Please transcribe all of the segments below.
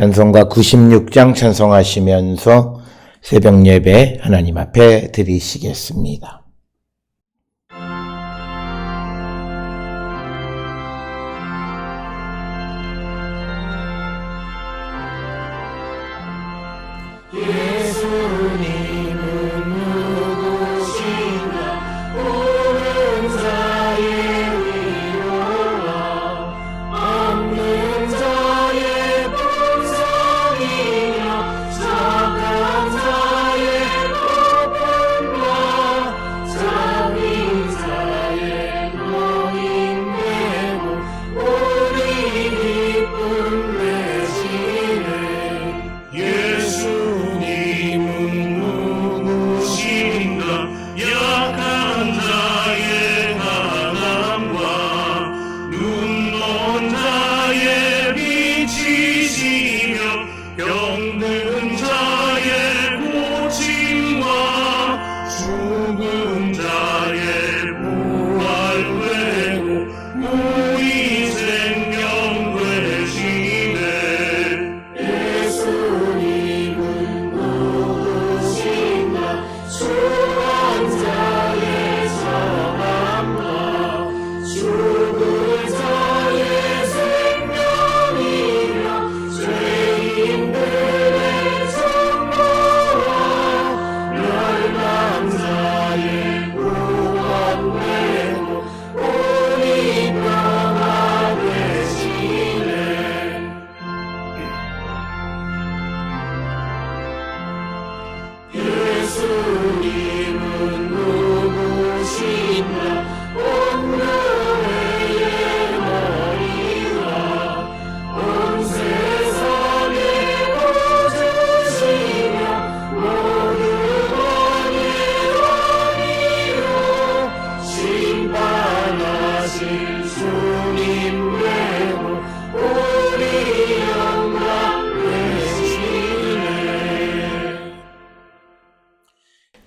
찬송가 96장 찬송하시면서 새벽 예배 하나님 앞에 드리시겠습니다.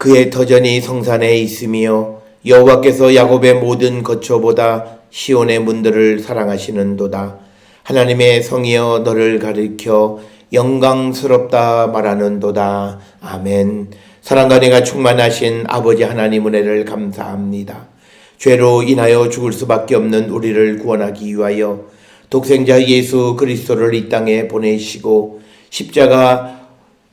그의 터전이 성산에 있으며 여호와께서 야곱의 모든 거처보다 시온의 문들을 사랑하시는도다. 하나님의 성이여 너를 가리켜 영광스럽다 말하는도다. 아멘. 사랑과 은혜가 충만하신 아버지 하나님 은혜를 감사합니다. 죄로 인하여 죽을 수밖에 없는 우리를 구원하기 위하여 독생자 예수 그리스도를 이 땅에 보내시고 십자가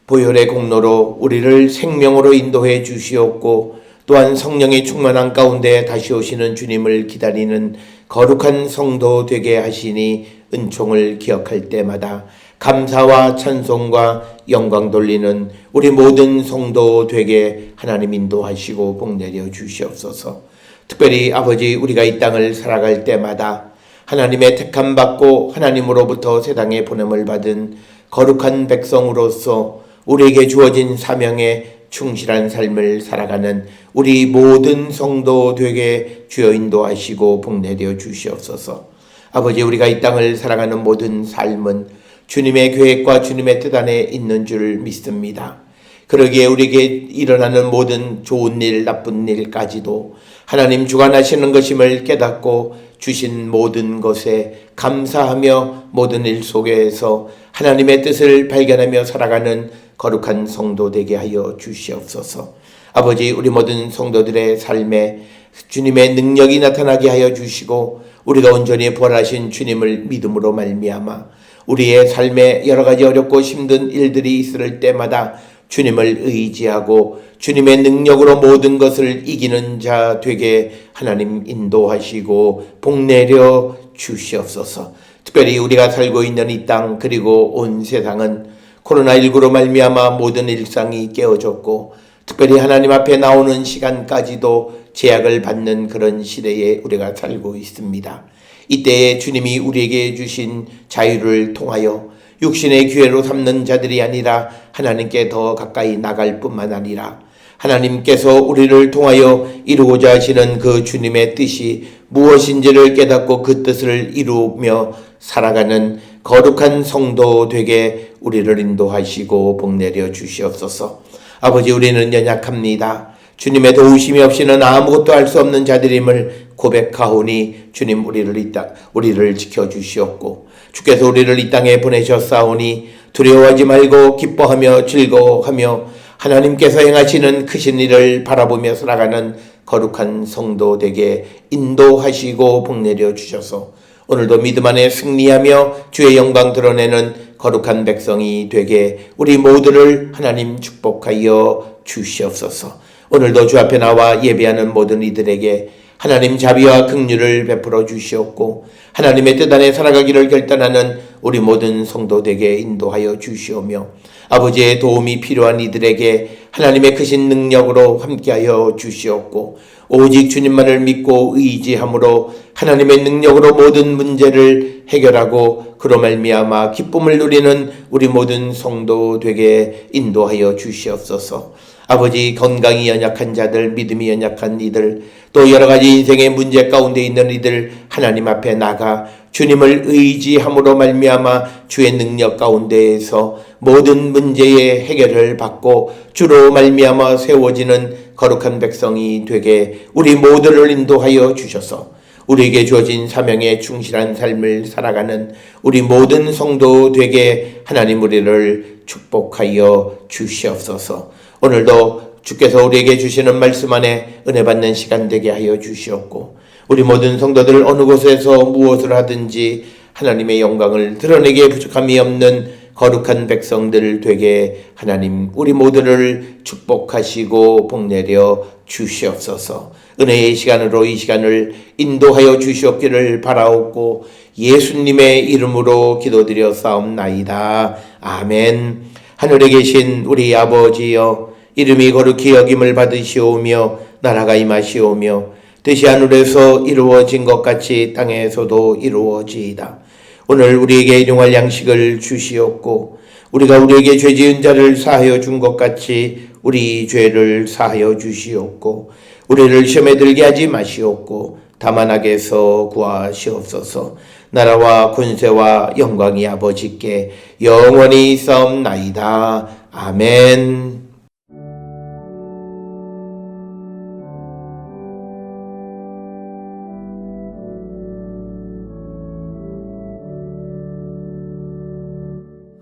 보혈의 공로로 우리를 생명으로 인도해 주시었고 또한 성령의 충만한 가운데 다시 오시는 주님을 기다리는 거룩한 성도 되게 하시니 은총을 기억할 때마다 감사와 찬송과 영광 돌리는 우리 모든 성도 되게 하나님 인도하시고 복내려 주시옵소서. 특별히 아버지 우리가 이 땅을 살아갈 때마다 하나님의 택함 받고 하나님으로부터 세상에 보냄을 받은 거룩한 백성으로서 우리에게 주어진 사명에 충실한 삶을 살아가는 우리 모든 성도 되게 주여 인도하시고 복내려 주시옵소서. 아버지 우리가 이 땅을 살아가는 모든 삶은 주님의 계획과 주님의 뜻 안에 있는 줄 믿습니다. 그러기에 우리에게 일어나는 모든 좋은 일 나쁜 일까지도 하나님 주관하시는 것임을 깨닫고 주신 모든 것에 감사하며 모든 일 속에서 하나님의 뜻을 발견하며 살아가는 거룩한 성도 되게 하여 주시옵소서. 아버지 우리 모든 성도들의 삶에 주님의 능력이 나타나게 하여 주시고 우리가 온전히 부활하신 주님을 믿음으로 말미암아 우리의 삶에 여러 가지 어렵고 힘든 일들이 있을 때마다 주님을 의지하고 주님의 능력으로 모든 것을 이기는 자 되게 하나님 인도하시고 복내려 주시옵소서. 특별히 우리가 살고 있는 이 땅 그리고 온 세상은 코로나19로 말미암아 모든 일상이 깨어졌고 특별히 하나님 앞에 나오는 시간까지도 제약을 받는 그런 시대에 우리가 살고 있습니다. 이때에 주님이 우리에게 주신 자유를 통하여 육신의 기회로 삼는 자들이 아니라 하나님께 더 가까이 나갈 뿐만 아니라 하나님께서 우리를 통하여 이루고자 하시는 그 주님의 뜻이 무엇인지를 깨닫고 그 뜻을 이루며 살아가는 거룩한 성도 되게 우리를 인도하시고 복내려 주시옵소서. 아버지 우리는 연약합니다. 주님의 도우심이 없이는 아무것도 할 수 없는 자들임을 고백하오니 주님 우리를 지켜주시옵고 주께서 우리를 이 땅에 보내셨사오니 두려워하지 말고 기뻐하며 즐거워하며 하나님께서 행하시는 크신 일을 바라보며 살아가는 거룩한 성도 되게 인도하시고 복내려 주셔서 오늘도 믿음 안에 승리하며 주의 영광 드러내는 거룩한 백성이 되게 우리 모두를 하나님 축복하여 주시옵소서. 오늘도 주 앞에 나와 예배하는 모든 이들에게 하나님 자비와 긍휼을 베풀어 주시옵고 하나님의 뜻 안에 살아가기를 결단하는 우리 모든 성도되게 인도하여 주시오며 아버지의 도움이 필요한 이들에게 하나님의 크신 능력으로 함께하여 주시옵고 오직 주님만을 믿고 의지함으로 하나님의 능력으로 모든 문제를 해결하고 그로 말미암아 기쁨을 누리는 우리 모든 성도 되게 인도하여 주시옵소서. 아버지, 건강이 연약한 자들, 믿음이 연약한 이들, 또 여러 가지 인생의 문제 가운데 있는 이들 하나님 앞에 나가 주님을 의지함으로 말미암아 주의 능력 가운데에서 모든 문제의 해결을 받고 주로 말미암아 세워지는 거룩한 백성이 되게 우리 모두를 인도하여 주셔서 우리에게 주어진 사명에 충실한 삶을 살아가는 우리 모든 성도 되게 하나님 우리를 축복하여 주시옵소서. 오늘도 주께서 우리에게 주시는 말씀 안에 은혜 받는 시간 되게 하여 주시옵고 우리 모든 성도들 어느 곳에서 무엇을 하든지 하나님의 영광을 드러내기에 부족함이 없는 거룩한 백성들 되게 하나님 우리 모두를 축복하시고 복내려 주시옵소서. 은혜의 시간으로 이 시간을 인도하여 주시옵기를 바라옵고 예수님의 이름으로 기도드려 싸움나이다. 아멘. 하늘에 계신 우리 아버지여, 이름이 거룩히 여김을 받으시오며 나라가 임하시오며 뜻이 하늘에서 이루어진 것 같이 땅에서도 이루어지이다. 오늘 우리에게 일용할 양식을 주시옵고 우리가 우리에게 죄 지은 자를 사하여 준 것 같이 우리 죄를 사하여 주시옵고 우리를 시험에 들게 하지 마시옵고 다만 악에서 구하시옵소서. 나라와 권세와 영광이 아버지께 영원히 있사옵나이다. 아멘.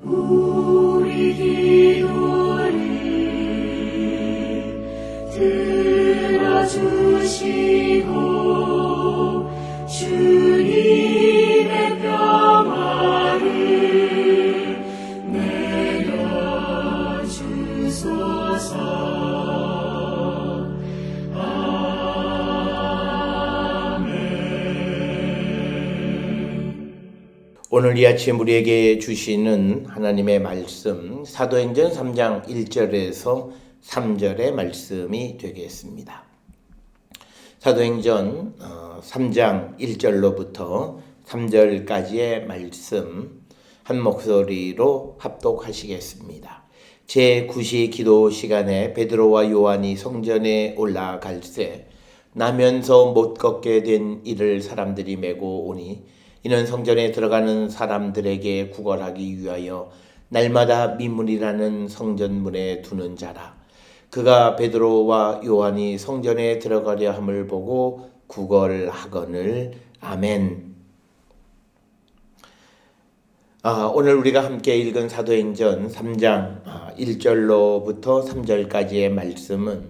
우리 기도를 들어주시고 주님의 평화를 내려주소서. 오늘 이 아침 우리에게 주시는 하나님의 말씀 사도행전 3장 1절에서 3절의 말씀이 되겠습니다. 사도행전 3장 1절로부터 3절까지의 말씀 한 목소리로 합독하시겠습니다. 제9시 기도 시간에 베드로와 요한이 성전에 올라갈새 나면서 못 걷게 된 이를 사람들이 메고 오니 이는 성전에 들어가는 사람들에게 구걸하기 위하여 날마다 미문이라는 성전문에 두는 자라. 그가 베드로와 요한이 성전에 들어가려 함을 보고 구걸하거늘. 아멘. 오늘 우리가 함께 읽은 사도행전 3장 1절로부터 3절까지의 말씀은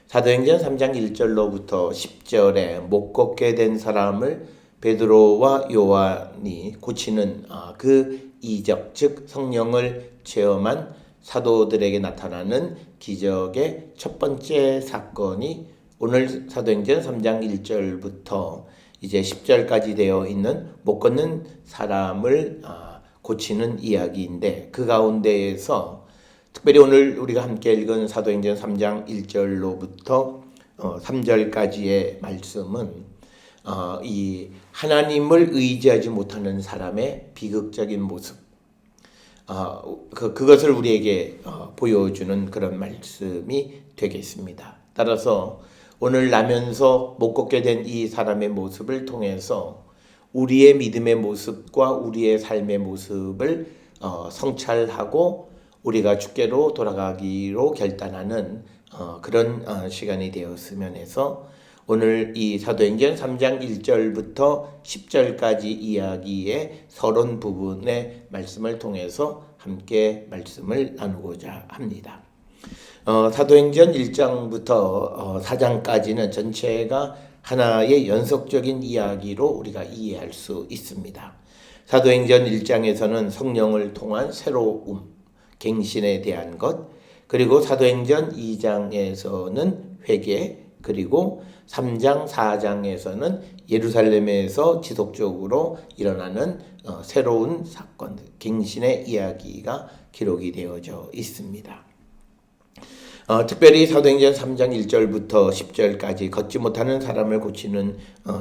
사도행전 3장 1절로부터 10절에 못 걷게 된 사람을 베드로와 요한이 고치는 그 이적, 즉 성령을 체험한 사도들에게 나타나는 기적의 첫 번째 사건이 오늘 사도행전 3장 1절부터 이제 10절까지 되어 있는 못 걷는 사람을 고치는 이야기인데, 그 가운데에서 특별히 오늘 우리가 함께 읽은 사도행전 3장 1절로부터 3절까지의 말씀은 이 하나님을 의지하지 못하는 사람의 비극적인 모습, 그것을 우리에게 보여주는 그런 말씀이 되겠습니다. 따라서 오늘 나면서 못 걷게 된 이 사람의 모습을 통해서 우리의 믿음의 모습과 우리의 삶의 모습을 성찰하고 우리가 주께로 돌아가기로 결단하는 그런 시간이 되었으면 해서 오늘 이 사도행전 3장 1절부터 10절까지 이야기의 서론 부분의 말씀을 통해서 함께 말씀을 나누고자 합니다. 사도행전 1장부터 4장까지는 전체가 하나의 연속적인 이야기로 우리가 이해할 수 있습니다. 사도행전 1장에서는 성령을 통한 새로움, 갱신에 대한 것, 그리고 사도행전 2장에서는 회개, 그리고 3장, 4장에서는 예루살렘에서 지속적으로 일어나는 새로운 사건, 갱신의 이야기가 기록이 되어져 있습니다. 특별히 사도행전 3장 1절부터 10절까지 걷지 못하는 사람을 고치는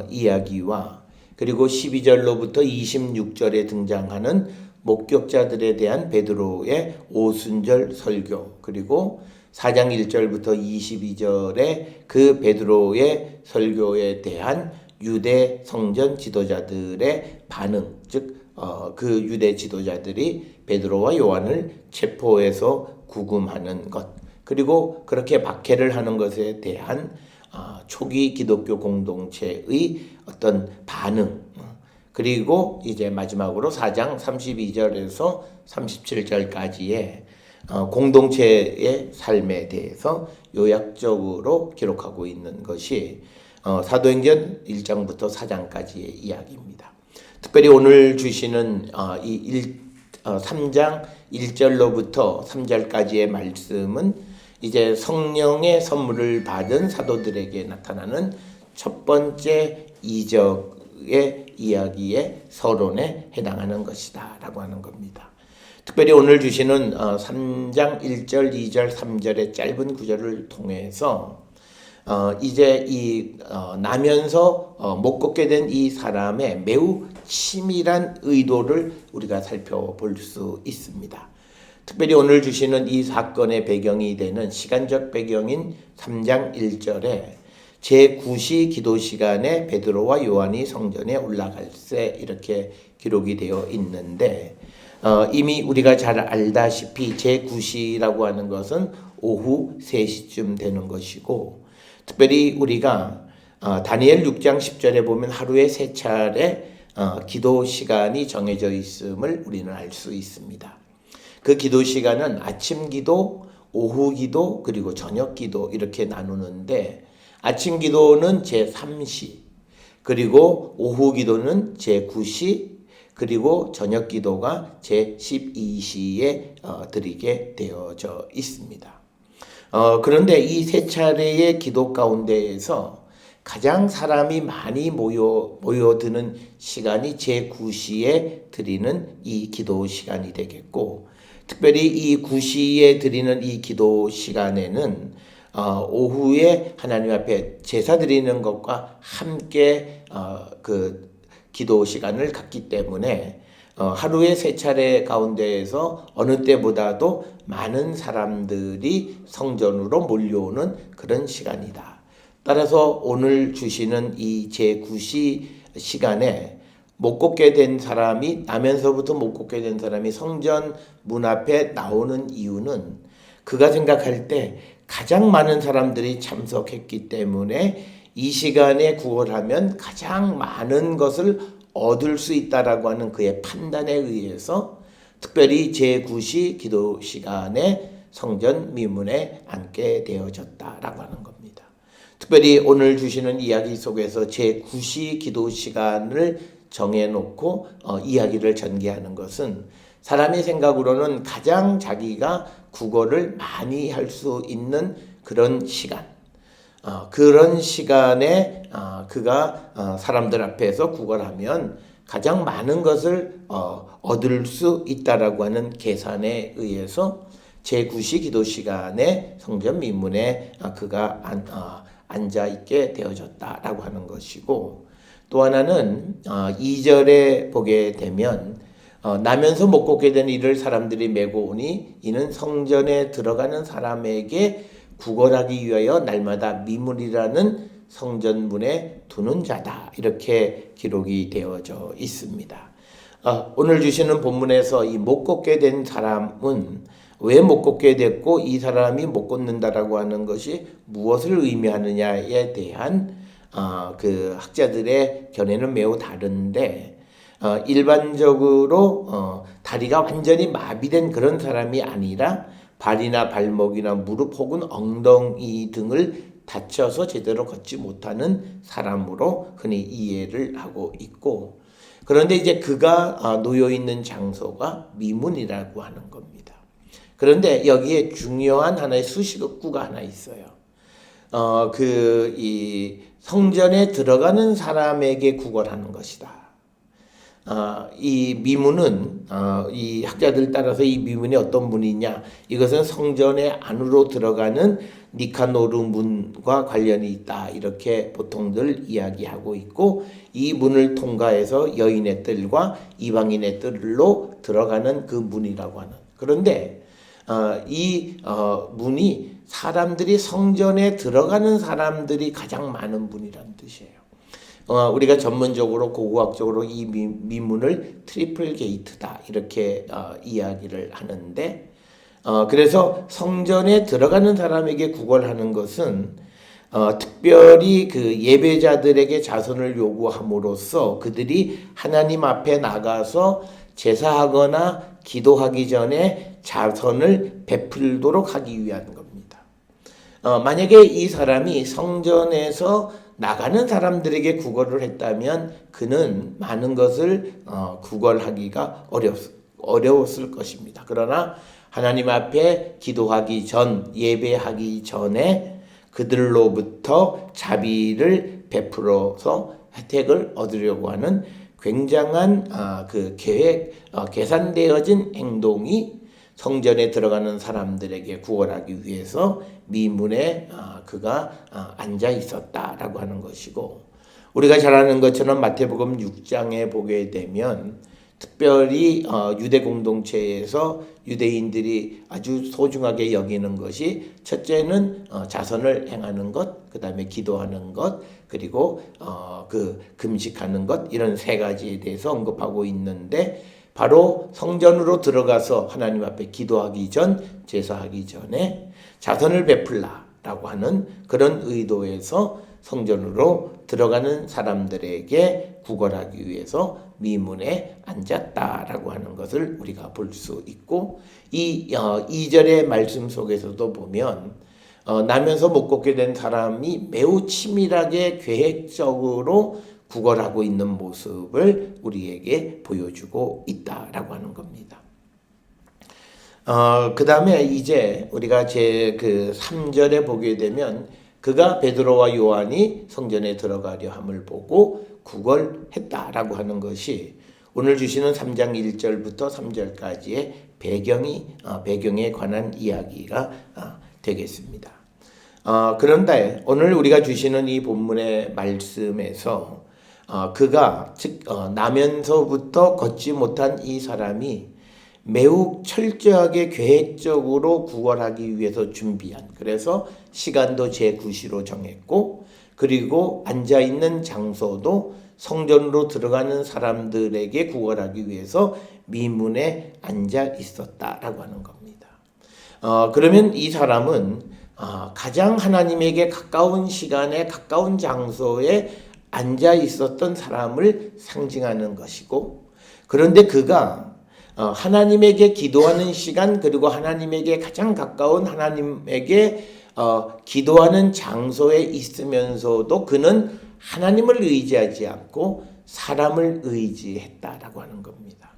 이야기와 그리고 12절로부터 26절에 등장하는 목격자들에 대한 베드로의 오순절 설교, 그리고 4장 1절부터 22절에 그 베드로의 설교에 대한 유대 성전 지도자들의 반응, 즉 그 유대 지도자들이 베드로와 요한을 체포해서 구금하는 것, 그리고 그렇게 박해를 하는 것에 대한 초기 기독교 공동체의 어떤 반응, 그리고 이제 마지막으로 4장 32절에서 37절까지의 공동체의 삶에 대해서 요약적으로 기록하고 있는 것이 사도행전 1장부터 4장까지의 이야기입니다. 특별히 오늘 주시는 3장 1절로부터 3절까지의 말씀은 이제 성령의 선물을 받은 사도들에게 나타나는 첫 번째 이적의 이야기의 서론에 해당하는 것이다 라고 하는 겁니다. 특별히 오늘 주시는 3장 1절, 2절, 3절의 짧은 구절을 통해서 이제 나면서 못 걷게 된 이 사람의 매우 치밀한 의도를 우리가 살펴볼 수 있습니다. 특별히 오늘 주시는 이 사건의 배경이 되는 시간적 배경인 3장 1절에 제9시 기도 시간에 베드로와 요한이 성전에 올라갈새 이렇게 기록이 되어 있는데 이미 우리가 잘 알다시피 제9시라고 하는 것은 오후 3시쯤 되는 것이고, 특별히 우리가 다니엘 6장 10절에 보면 하루에 3차례 기도 시간이 정해져 있음을 우리는 알 수 있습니다. 그 기도 시간은 아침 기도, 오후 기도, 그리고 저녁 기도 이렇게 나누는데, 아침 기도는 제3시, 그리고 오후 기도는 제9시, 그리고 저녁 기도가 제12시에 드리게 되어져 있습니다. 그런데 이 세 차례의 기도 가운데에서 가장 사람이 많이 모여드는 시간이 제9시에 드리는 이 기도 시간이 되겠고, 특별히 이 9시에 드리는 이 기도 시간에는 오후에 하나님 앞에 제사 드리는 것과 함께 그 기도 시간을 갖기 때문에 하루에 3차례 가운데에서 어느 때보다도 많은 사람들이 성전으로 몰려오는 그런 시간이다. 따라서 오늘 주시는 이 제9시 시간에 못 걷게 된 사람이, 나면서부터 못 걷게 된 사람이 성전 문 앞에 나오는 이유는 그가 생각할 때 가장 많은 사람들이 참석했기 때문에 이 시간에 구걸하면 가장 많은 것을 얻을 수 있다라고 하는 그의 판단에 의해서 특별히 제9시 기도 시간에 성전 미문에 앉게 되어졌다라고 하는 겁니다. 특별히 오늘 주시는 이야기 속에서 제9시 기도 시간을 정해놓고 이야기를 전개하는 것은 사람의 생각으로는 가장 자기가 구걸을 많이 할 수 있는 그런 시간, 그런 시간에 그가 사람들 앞에서 구걸하면 가장 많은 것을 얻을 수 있다라고 하는 계산에 의해서 제9시 기도 시간에 성전 미문에 그가 앉아 있게 되어졌다라고 하는 것이고, 또 하나는 2절에 보게 되면 나면서 못 걷게 된 이를 사람들이 메고 오니 이는 성전에 들어가는 사람에게 구걸하기 위하여 날마다 미문이라는 성전문에 두는 자다, 이렇게 기록이 되어져 있습니다. 오늘 주시는 본문에서 이 못 걷게 된 사람은 왜 못 걷게 됐고 이 사람이 못 걷는다라고 하는 것이 무엇을 의미하느냐에 대한 그 학자들의 견해는 매우 다른데 일반적으로 다리가 완전히 마비된 그런 사람이 아니라 발이나 발목이나 무릎 혹은 엉덩이 등을 다쳐서 제대로 걷지 못하는 사람으로 흔히 이해를 하고 있고, 그런데 이제 그가 놓여 있는 장소가 미문이라고 하는 겁니다. 그런데 여기에 중요한 하나의 수식구가 하나 있어요. 이 성전에 들어가는 사람에게 구걸하는 것이다. 이 미문은 이 학자들 따라서 이 미문이 어떤 문이냐, 이것은 성전의 안으로 들어가는 니카노르 문과 관련이 있다, 이렇게 보통들 이야기하고 있고, 이 문을 통과해서 여인의 뜰과 이방인의 뜰로 들어가는 그 문이라고 하는. 그런데 이 문이 사람들이 성전에 들어가는 사람들이 가장 많은 문이라는 뜻이에요. 우리가 전문적으로 고고학적으로 이 미문을 트리플 게이트다, 이렇게 이야기를 하는데, 그래서 성전에 들어가는 사람에게 구걸하는 것은 특별히 그 예배자들에게 자선을 요구함으로써 그들이 하나님 앞에 나가서 제사하거나 기도하기 전에 자선을 베풀도록 하기 위한 겁니다. 만약에 이 사람이 성전에서 나가는 사람들에게 구걸을 했다면 그는 많은 것을 구걸하기가 어려웠을 것입니다. 그러나 하나님 앞에 기도하기 전, 예배하기 전에 그들로부터 자비를 베풀어서 혜택을 얻으려고 하는 굉장한 그 계산되어진 행동이 성전에 들어가는 사람들에게 구걸하기 위해서 미문에 그가 앉아 있었다라고 하는 것이고, 우리가 잘 아는 것처럼 마태복음 6장에 보게 되면 특별히 유대 공동체에서 유대인들이 아주 소중하게 여기는 것이, 첫째는 자선을 행하는 것, 그 다음에 기도하는 것, 그리고 그 금식하는 것, 이런 세 가지에 대해서 언급하고 있는데, 바로 성전으로 들어가서 하나님 앞에 기도하기 전, 제사하기 전에 자선을 베풀라라고 하는 그런 의도에서 성전으로 들어가는 사람들에게 구걸하기 위해서 미문에 앉았다라고 하는 것을 우리가 볼 수 있고, 이 2절의 말씀 속에서도 보면 나면서 못 걷게 된 사람이 매우 치밀하게 계획적으로 구걸하고 있는 모습을 우리에게 보여주고 있다라고 하는 겁니다. 그 다음에 이제 우리가 그 3절에 보게 되면 그가 베드로와 요한이 성전에 들어가려 함을 보고 구걸했다라고 하는 것이 오늘 주시는 3장 1절부터 3절까지의 배경에 관한 이야기가 되겠습니다. 그런데 오늘 우리가 주시는 이 본문의 말씀에서 그가 즉 나면서부터 걷지 못한 이 사람이 매우 철저하게 계획적으로 구걸하기 위해서 준비한, 그래서 시간도 제9시로 정했고, 그리고 앉아있는 장소도 성전으로 들어가는 사람들에게 구걸하기 위해서 미문에 앉아 있었다라고 하는 겁니다. 그러면 이 사람은 가장 하나님에게 가까운 시간에 가까운 장소에 앉아 있었던 사람을 상징하는 것이고, 그런데 그가 하나님에게 기도하는 시간, 그리고 하나님에게 가장 가까운 하나님에게 기도하는 장소에 있으면서도 그는 하나님을 의지하지 않고 사람을 의지했다라고 하는 겁니다.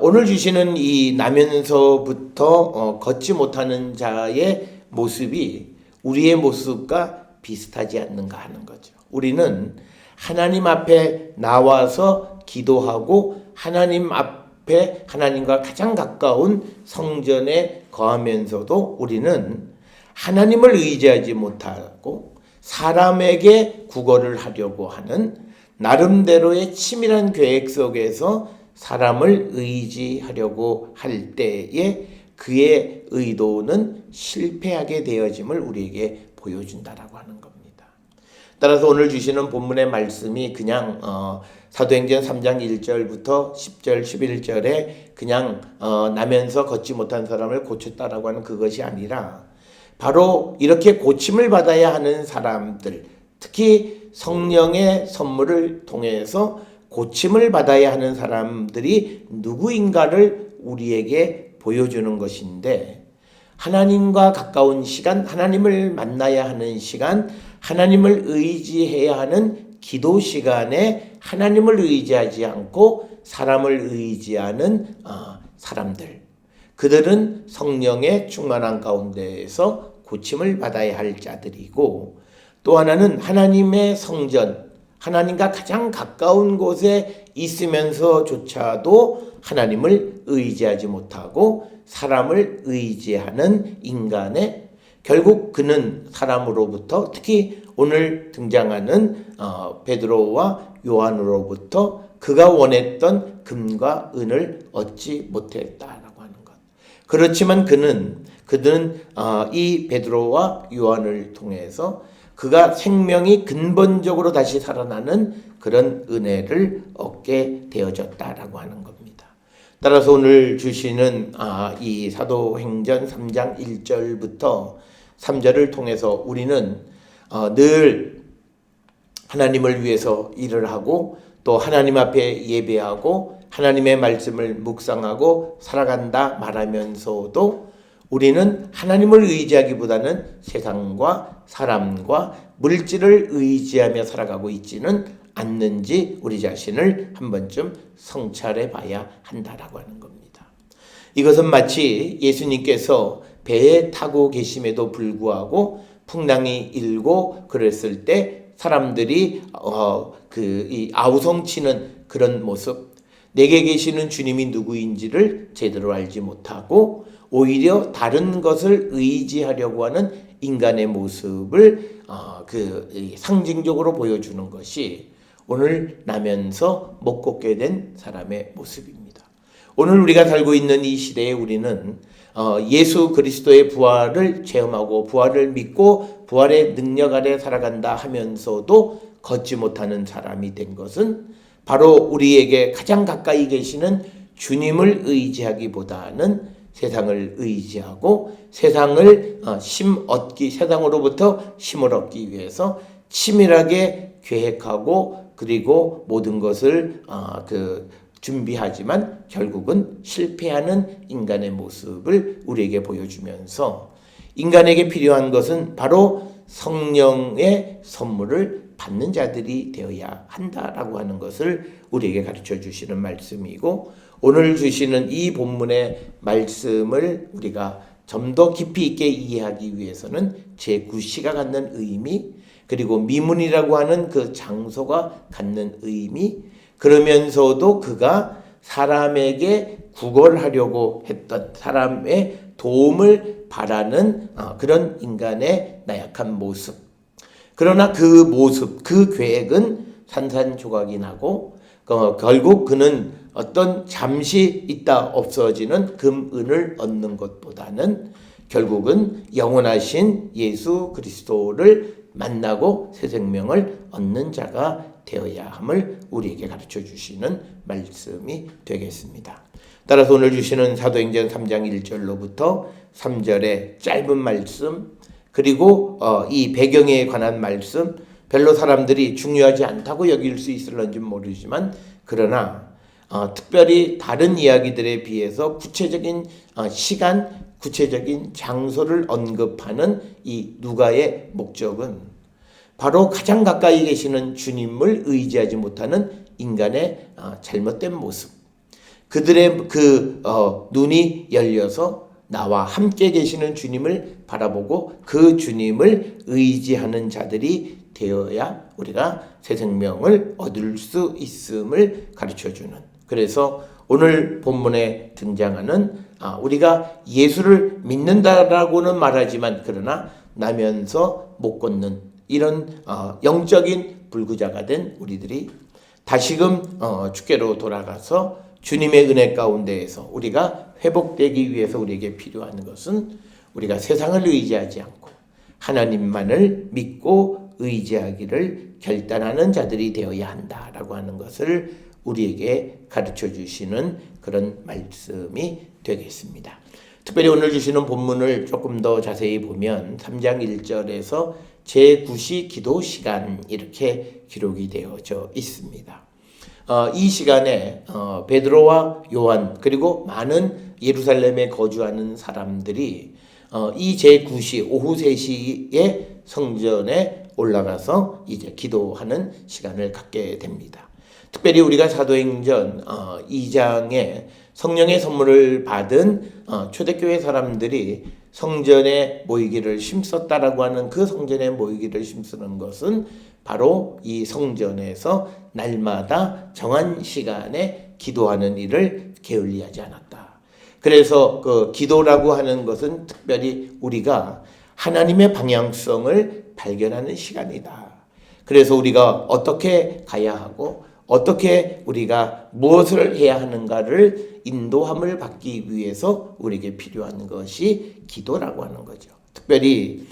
오늘 주시는 이 나면서부터 걷지 못하는 자의 모습이 우리의 모습과 비슷하지 않는가 하는 거죠. 우리는 하나님 앞에 나와서 기도하고 하나님 앞에 하나님과 가장 가까운 성전에 거하면서도 우리는 하나님을 의지하지 못하고 사람에게 구걸을 하려고 하는 나름대로의 치밀한 계획 속에서 사람을 의지하려고 할 때에 그의 의도는 실패하게 되어짐을 우리에게 보여준다라고 하는 겁니다. 따라서 오늘 주시는 본문의 말씀이 그냥 사도행전 3장 1절부터 10절 11절에 그냥 나면서 걷지 못한 사람을 고쳤다라고 하는 그것이 아니라 바로 이렇게 고침을 받아야 하는 사람들, 특히 성령의 선물을 통해서 고침을 받아야 하는 사람들이 누구인가를 우리에게 보여주는 것인데, 하나님과 가까운 시간, 하나님을 만나야 하는 시간, 하나님을 의지해야 하는 기도 시간에 하나님을 의지하지 않고 사람을 의지하는 사람들, 그들은 성령의 충만한 가운데에서 고침을 받아야 할 자들이고, 또 하나는 하나님의 성전, 하나님과 가장 가까운 곳에 있으면서조차도 하나님을 의지하지 못하고 사람을 의지하는 인간의, 결국 그는 사람으로부터, 특히 오늘 등장하는 베드로와 요한으로부터 그가 원했던 금과 은을 얻지 못했다라고 하는 것. 그렇지만 그들은 이 베드로와 요한을 통해서 그가 생명이 근본적으로 다시 살아나는 그런 은혜를 얻게 되어졌다라고 하는 겁니다. 따라서 오늘 주시는 이 사도행전 3장 1절부터 3절을 통해서 우리는 늘 하나님을 위해서 일을 하고 또 하나님 앞에 예배하고 하나님의 말씀을 묵상하고 살아간다 말하면서도 우리는 하나님을 의지하기보다는 세상과 사람과 물질을 의지하며 살아가고 있지는 않는지 우리 자신을 한 번쯤 성찰해 봐야 한다라고 하는 겁니다. 이것은 마치 예수님께서 배에 타고 계심에도 불구하고 풍랑이 일고 그랬을 때 사람들이 이 아우성치는 그런 모습, 내게 계시는 주님이 누구인지를 제대로 알지 못하고 오히려 다른 것을 의지하려고 하는 인간의 모습을 상징적으로 보여주는 것이 오늘 나면서 못 걷게 된 사람의 모습입니다. 오늘 우리가 살고 있는 이 시대에 우리는 예수 그리스도의 부활을 체험하고 부활을 믿고 부활의 능력 아래 살아간다 하면서도 걷지 못하는 사람이 된 것은 바로 우리에게 가장 가까이 계시는 주님을 의지하기보다는 세상을 의지하고 세상으로부터 힘을 얻기 위해서 치밀하게 계획하고 그리고 모든 것을 준비하지만 결국은 실패하는 인간의 모습을 우리에게 보여주면서 인간에게 필요한 것은 바로 성령의 선물을 받는 자들이 되어야 한다라고 하는 것을 우리에게 가르쳐 주시는 말씀이고, 오늘 주시는 이 본문의 말씀을 우리가 좀 더 깊이 있게 이해하기 위해서는 제9시가 갖는 의미, 그리고 미문이라고 하는 그 장소가 갖는 의미, 그러면서도 그가 사람에게 구걸하려고 했던, 사람의 도움을 바라는 그런 인간의 나약한 모습. 그러나 그 모습, 그 계획은 산산조각이 나고 결국 그는 어떤 잠시 있다 없어지는 금은을 얻는 것보다는 결국은 영원하신 예수 그리스도를 만나고 새 생명을 얻는 자가 되어야 함을 우리에게 가르쳐 주시는 말씀이 되겠습니다. 따라서 오늘 주시는 사도행전 3장 1절로부터 3절의 짧은 말씀, 그리고 이 배경에 관한 말씀, 별로 사람들이 중요하지 않다고 여길 수 있을런지 모르지만 그러나 특별히 다른 이야기들에 비해서 구체적인 시간, 구체적인 장소를 언급하는 이 누가의 목적은 바로 가장 가까이 계시는 주님을 의지하지 못하는 인간의 잘못된 모습, 그들의 눈이 열려서 나와 함께 계시는 주님을 바라보고 그 주님을 의지하는 자들이 되어야 우리가 새 생명을 얻을 수 있음을 가르쳐주는, 그래서 오늘 본문에 등장하는 우리가 예수를 믿는다라고는 말하지만 그러나 나면서 못 걷는 이런 영적인 불구자가 된 우리들이 다시금 주께로 돌아가서 주님의 은혜 가운데에서 우리가 회복되기 위해서 우리에게 필요한 것은 우리가 세상을 의지하지 않고 하나님만을 믿고 의지하기를 결단하는 자들이 되어야 한다라고 하는 것을 우리에게 가르쳐 주시는 그런 말씀이 되겠습니다. 특별히 오늘 주시는 본문을 조금 더 자세히 보면 3장 1절에서 제9시 기도 시간 이렇게 기록이 되어져 있습니다. 이 시간에 베드로와 요한 그리고 많은 예루살렘에 거주하는 사람들이 이 제9시 오후 3시에 성전에 올라가서 이제 기도하는 시간을 갖게 됩니다. 특별히 우리가 사도행전 2장에 성령의 선물을 받은 초대교회 사람들이 성전에 모이기를 힘썼다라고 하는 그 성전에 모이기를 힘쓰는 것은 바로 이 성전에서 날마다 정한 시간에 기도하는 일을 게을리하지 않았다. 그래서 그 기도라고 하는 것은 특별히 우리가 하나님의 방향성을 발견하는 시간이다. 그래서 우리가 어떻게 가야 하고 어떻게 우리가 무엇을 해야 하는가를 인도함을 받기 위해서 우리에게 필요한 것이 기도라고 하는 거죠. 특별히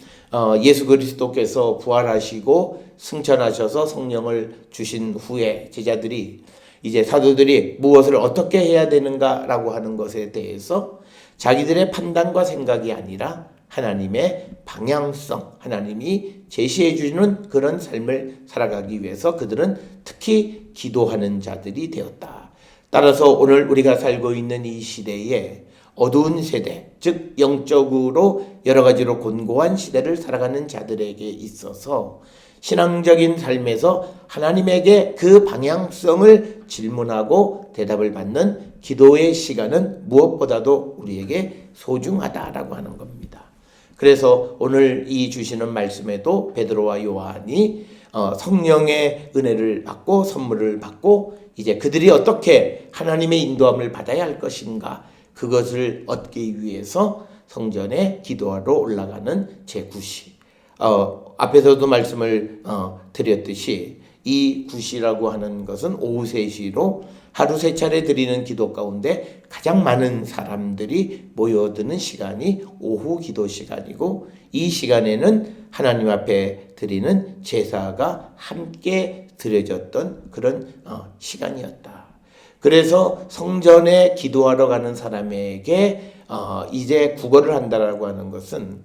예수 그리스도께서 부활하시고 승천하셔서 성령을 주신 후에 제자들이 이제 사도들이 무엇을 어떻게 해야 되는가라고 하는 것에 대해서 자기들의 판단과 생각이 아니라 하나님의 방향성, 하나님이 제시해 주는 그런 삶을 살아가기 위해서 그들은 특히 기도하는 자들이 되었다. 따라서 오늘 우리가 살고 있는 이 시대에 어두운 세대, 즉 영적으로 여러 가지로 곤고한 시대를 살아가는 자들에게 있어서 신앙적인 삶에서 하나님에게 그 방향성을 질문하고 대답을 받는 기도의 시간은 무엇보다도 우리에게 소중하다라고 하는 겁니다. 그래서 오늘 이 주시는 말씀에도 베드로와 요한이 성령의 은혜를 받고 선물을 받고 이제 그들이 어떻게 하나님의 인도함을 받아야 할 것인가 그것을 얻기 위해서 성전에 기도하러 올라가는 제9시 앞에서도 말씀을 드렸듯이 이 9시라고 하는 것은 오후 3시로 하루 3차례 드리는 기도 가운데 가장 많은 사람들이 모여드는 시간이 오후 기도 시간이고 이 시간에는 하나님 앞에 드리는 제사가 함께 드려졌던 그런 시간이었다. 그래서 성전에 기도하러 가는 사람에게 이제 구걸을 한다라고 하는 것은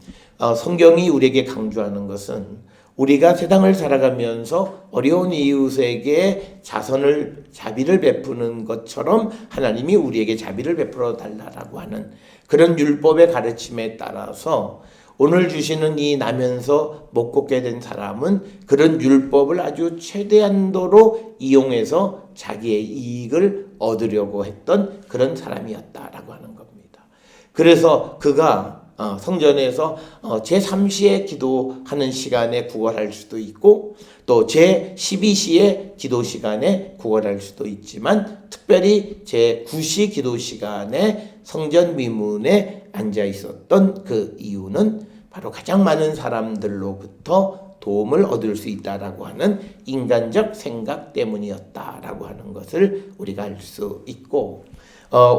성경이 우리에게 강조하는 것은 우리가 세상을 살아가면서 어려운 이웃에게 자비를 베푸는 것처럼 하나님이 우리에게 자비를 베풀어 달라고 하는 그런 율법의 가르침에 따라서 오늘 주시는 이 나면서 못 걷게 된 사람은 그런 율법을 아주 최대한도로 이용해서 자기의 이익을 얻으려고 했던 그런 사람이었다라고 하는 겁니다. 그래서 그가 성전에서 제3시에 기도하는 시간에 구걸할 수도 있고 또 제12시에 기도 시간에 구걸할 수도 있지만 특별히 제9시 기도 시간에 성전 미문에 앉아 있었던 그 이유는 바로 가장 많은 사람들로부터 도움을 얻을 수 있다라고 하는 인간적 생각 때문이었다라고 하는 것을 우리가 알 수 있고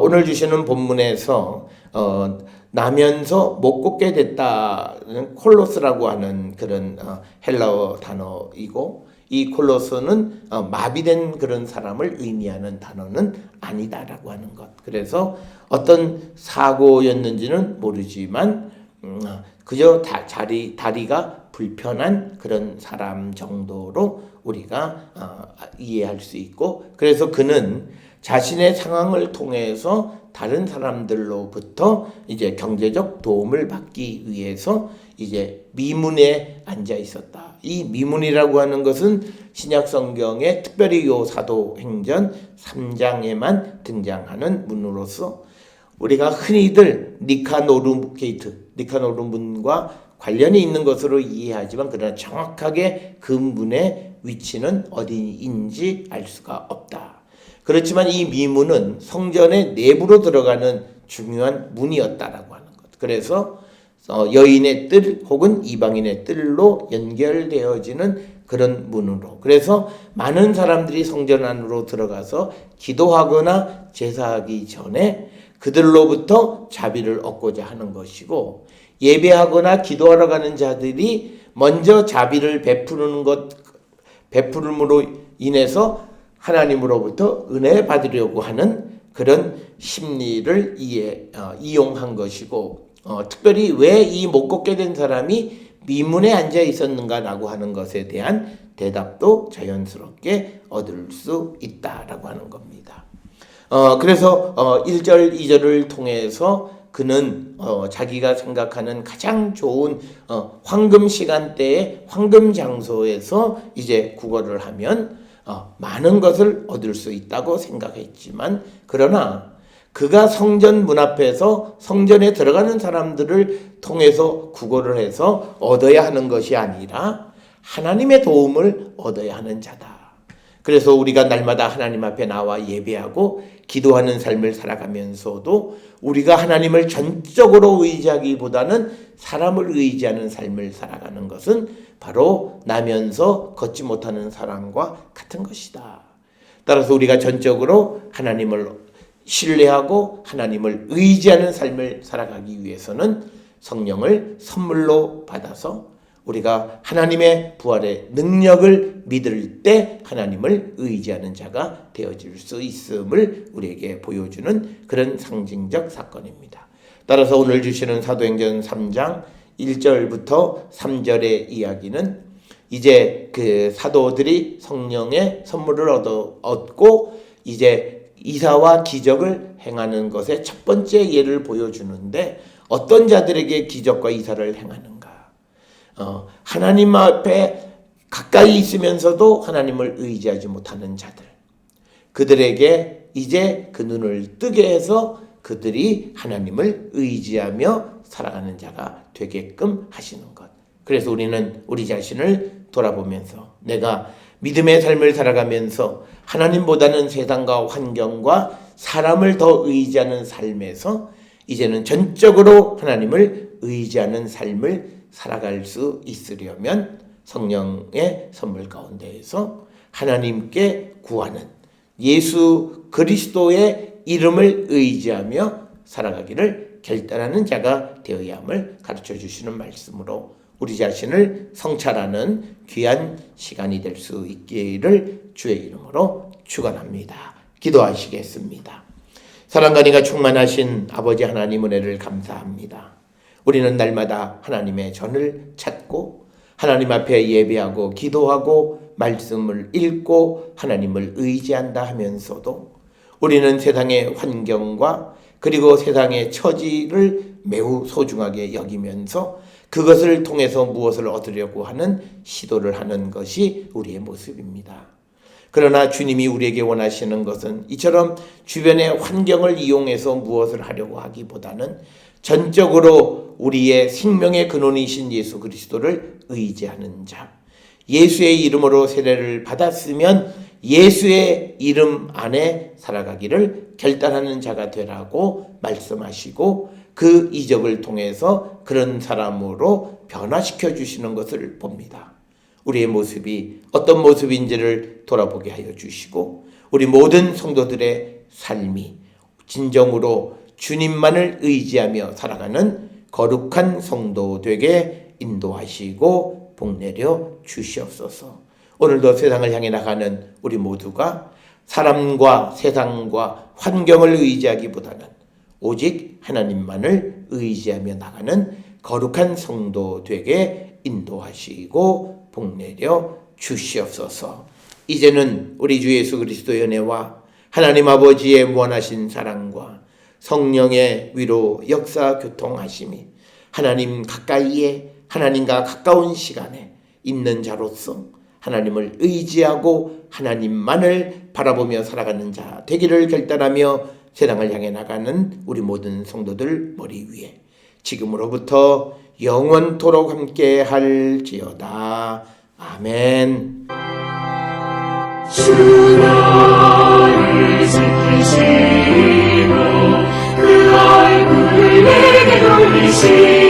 오늘 주시는 본문에서 나면서 못 걷게 됐다는 콜로스라고 하는 그런 헬라어 단어이고 이 콜로스는 마비된 그런 사람을 의미하는 단어는 아니다라고 하는 것. 그래서 어떤 사고였는지는 모르지만 그저 다리가 불편한 그런 사람 정도로 우리가 이해할 수 있고 그래서 그는 자신의 상황을 통해서 다른 사람들로부터 이제 경제적 도움을 받기 위해서 이제 미문에 앉아 있었다. 이 미문이라고 하는 것은 신약 성경에 특별히 요 사도행전 3장에만 등장하는 문으로서 우리가 흔히들 니카노르 게이트, 니카노르 문과 관련이 있는 것으로 이해하지만 그러나 정확하게 그 문의 위치는 어디인지 알 수가 없다. 그렇지만 이 미문은 성전의 내부로 들어가는 중요한 문이었다라고 하는 것. 그래서 여인의 뜰 혹은 이방인의 뜰로 연결되어지는 그런 문으로. 그래서 많은 사람들이 성전 안으로 들어가서 기도하거나 제사하기 전에 그들로부터 자비를 얻고자 하는 것이고 예배하거나 기도하러 가는 자들이 먼저 자비를 베풀음으로 인해서 하나님으로부터 은혜 받으려고 하는 그런 심리를 이용한 것이고 특별히 왜 이 못 걷게 된 사람이 미문에 앉아 있었는가라고 하는 것에 대한 대답도 자연스럽게 얻을 수 있다라고 하는 겁니다. 그래서 1절, 2절을 통해서 그는 자기가 생각하는 가장 좋은 황금 시간대에 황금 장소에서 이제 구걸을 하면 많은 것을 얻을 수 있다고 생각했지만, 그러나 그가 성전 문 앞에서 성전에 들어가는 사람들을 통해서 구걸을 해서 얻어야 하는 것이 아니라 하나님의 도움을 얻어야 하는 자다. 그래서 우리가 날마다 하나님 앞에 나와 예배하고 기도하는 삶을 살아가면서도 우리가 하나님을 전적으로 의지하기보다는 사람을 의지하는 삶을 살아가는 것은 바로 나면서 걷지 못하는 사람과 같은 것이다. 따라서 우리가 전적으로 하나님을 신뢰하고 하나님을 의지하는 삶을 살아가기 위해서는 성령을 선물로 받아서 우리가 하나님의 부활의 능력을 믿을 때 하나님을 의지하는 자가 되어질 수 있음을 우리에게 보여주는 그런 상징적 사건입니다. 따라서 오늘 주시는 사도행전 3장 1절부터 3절의 이야기는 이제 그 사도들이 성령의 선물을 얻고 이제 이사와 기적을 행하는 것의 첫 번째 예를 보여주는데, 어떤 자들에게 기적과 이사를 행하는가? 하나님 앞에 가까이 있으면서도 하나님을 의지하지 못하는 자들, 그들에게 이제 그 눈을 뜨게 해서 그들이 하나님을 의지하며 살아가는 자가 되게끔 하시는 것. 그래서 우리는 우리 자신을 돌아보면서 내가 믿음의 삶을 살아가면서 하나님보다는 세상과 환경과 사람을 더 의지하는 삶에서 이제는 전적으로 하나님을 의지하는 삶을 살아갈 수 있으려면 성령의 선물 가운데에서 하나님께 구하는 예수 그리스도의 이름을 의지하며 살아가기를 결단하는 자가 되어야 함을 가르쳐 주시는 말씀으로 우리 자신을 성찰하는 귀한 시간이 될 수 있기를 주의 이름으로 축원합니다. 기도하시겠습니다. 사랑과 은혜가 충만하신 아버지 하나님 은혜를 감사합니다. 우리는 날마다 하나님의 전을 찾고 하나님 앞에 예배하고 기도하고 말씀을 읽고 하나님을 의지한다 하면서도 우리는 세상의 환경과 그리고 세상의 처지를 매우 소중하게 여기면서 그것을 통해서 무엇을 얻으려고 하는 시도를 하는 것이 우리의 모습입니다. 그러나 주님이 우리에게 원하시는 것은 이처럼 주변의 환경을 이용해서 무엇을 하려고 하기보다는 전적으로 우리의 생명의 근원이신 예수 그리스도를 의지하는 자, 예수의 이름으로 세례를 받았으면 예수의 이름 안에 살아가기를 결단하는 자가 되라고 말씀하시고 그 이적을 통해서 그런 사람으로 변화시켜 주시는 것을 봅니다. 우리의 모습이 어떤 모습인지를 돌아보게 하여 주시고 우리 모든 성도들의 삶이 진정으로 주님만을 의지하며 살아가는 거룩한 성도 되게 인도하시고 복내려 주시옵소서. 오늘도 세상을 향해 나가는 우리 모두가 사람과 세상과 환경을 의지하기보다는 오직 하나님만을 의지하며 나가는 거룩한 성도 되게 인도하시고 복내려 주시옵소서. 이제는 우리 주 예수 그리스도의 은혜와 하나님 아버지의 무한하신 사랑과 성령의 위로 역사 교통하심이 하나님 가까이에 하나님과 가까운 시간에 있는 자로서 하나님을 의지하고 하나님만을 바라보며 살아가는 자 되기를 결단하며 세상을 향해 나가는 우리 모든 성도들 머리 위에 지금으로부터 영원토록 함께 할지어다. 아멘. 주 나를 지키시고 그 얼굴을 내게 돌리시고